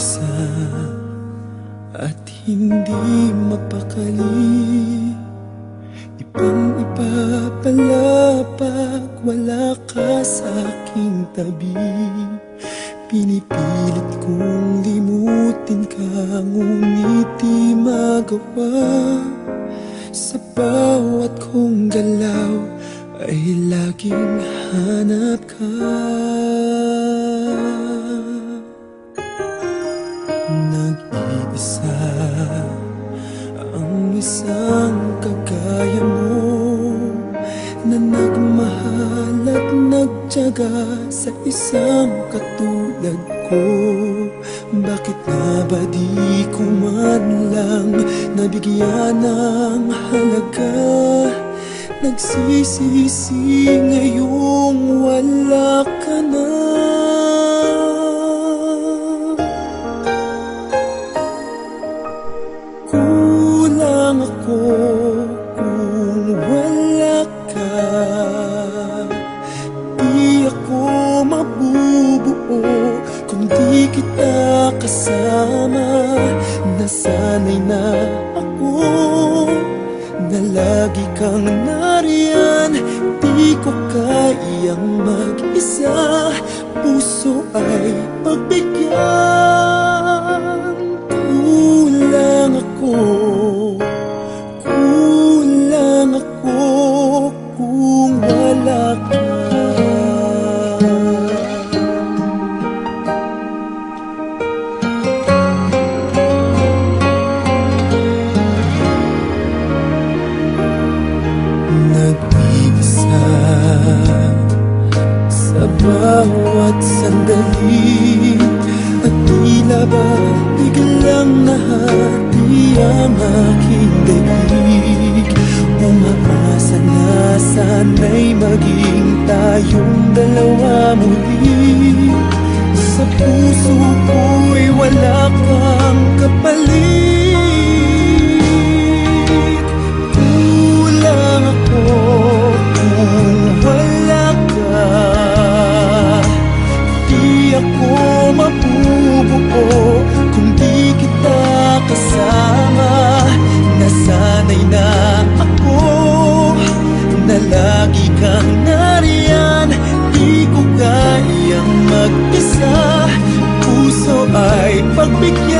nag-iisa at hindi mapakali. Ibang-iba pala pag wala ka sa aking tabi. Pinipilit kong limutin ka, ngunit di magawa. Sa bawat kong galaw ay laging hanap ka. Nag-iisa ang isang kagaya mo, na nagmahal at nagtiyaga sa isang katulad ko. Bakit nga ba di ko man lang nabigyan ng halaga? Nagsisisi ngayong wala ka na. Kulang ako kung wala ka. Di ako mabubuo kung di kita kasama. Nasanay na ako na lagi kang nariyan. Di ko kayang mag-isa, puso ay pagbigyan. Kulang ako kung wala ka. Nag-iisa sa bawat sandali, at tila ba biglang nahati ang aking daig. Umaasa na sana'y maging tayong dalawa muli. Sa puso ko'y wala kang kapalit. Kulang ako kung wala ka. Di ako mabubuo kung di kita kasama. Nasanay na ako na lagi kang nariyan. Di ko kayang mag-isa, puso ay pagbigyan.